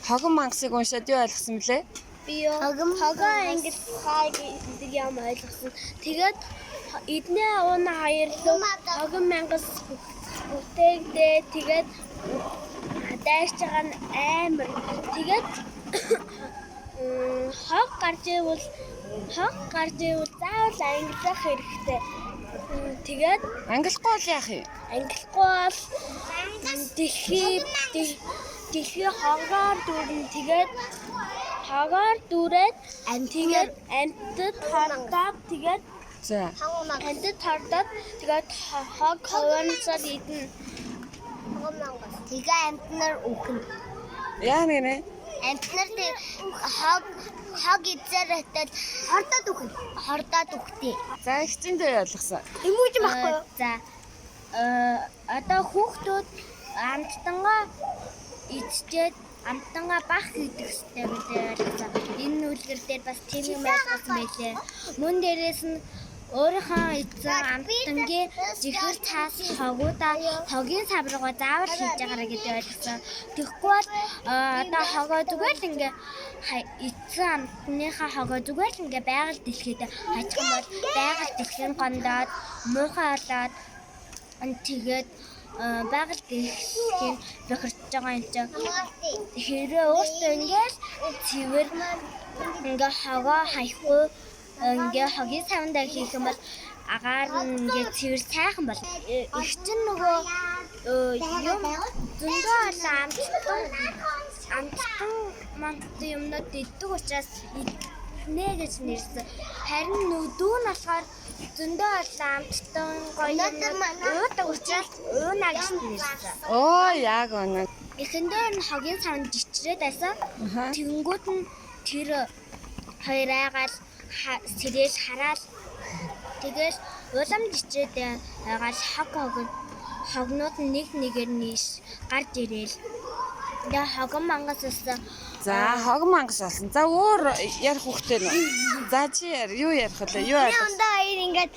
Хогон мангасыг уншаад юу ойлгосон блэ? Би юу хогон англи хаа гэдэг юм ойлгосон. Тэгээд эдний уна хоёрлоо хогон мангас бүтээгдээ тэгээд дайрч байгаа нь амар. Тэгээд хог гарч ивэл заавал англиах хэрэгтэй. Тэгээд Англихгүй бол яах юм? англихгүй бол дэлхий хогоор дүүрэн тэгээд хогоор дүүрээд тэгээд амьтад хардаад тэгээд За. амьтад хардаад тэгээд хог хованцаад идэнэ. Тэгээ амтнаар өгнө. Яа нэ? Амтнаар хог эзэрэхэд хордоод өгтээ. За хичээндээ ойлгосон. Имүүж байхгүй юу? За одоо хүүхдүүд амттангаа эзчээд амттангаа бах хийдэг хэрэгтэй гэдэг ойлгосон. Энэ үлгэр дээр бас тийм юм ойлгосон байлээ. Мөн дээрээс нь өөрийнхөө эзэн амттангийн жихэр цаас хогуудаа хогийн савргаа заавар хийж байгаараа гэдэг ойлгосон. Тэгэхгүй бол одоо хогоо зүгээр л ингээ эзэн амтныхаа хогоо зүгээр л ингээ байгаль дэлхийд хажих юм бол байгаль дэлхийн гондоод муухай болоод тэгээд байгаль дэлхийн бохирч байгаа юм чинь хэрэг өөртөө ингээл цэвэр ингээ хогоо хаяхгүй ингээ хогийн савндаа хийх юм бол агаар нь ингээ цэвэр сайхан бол их чинь нөгөө юм зөндөө амттан манттай юмнууд иддэг учраас нэ гэж нэрсэн. Харин нүдүү нь болохоор зөндөө амттан гоё юмнууд уудаг учраас ууна гэж нэрсэн. Оо яг оноо. Эхэндээ нь хогийн савнд жичрээд байсан. Тэнгүүд нь тэр хоёр айгаал сэрэж хараад тэгэл улам жичрээд айгаал хогнууд нь нэг нэгээр нийш гарч ирээл. Тэгээ хогон мангас болсон. За хогон мангас болсон. За өөр ярих хүүхдээ нөө. За чи юу ярих вэ? Юу ойлгосон? Ондоо хоёр ингээд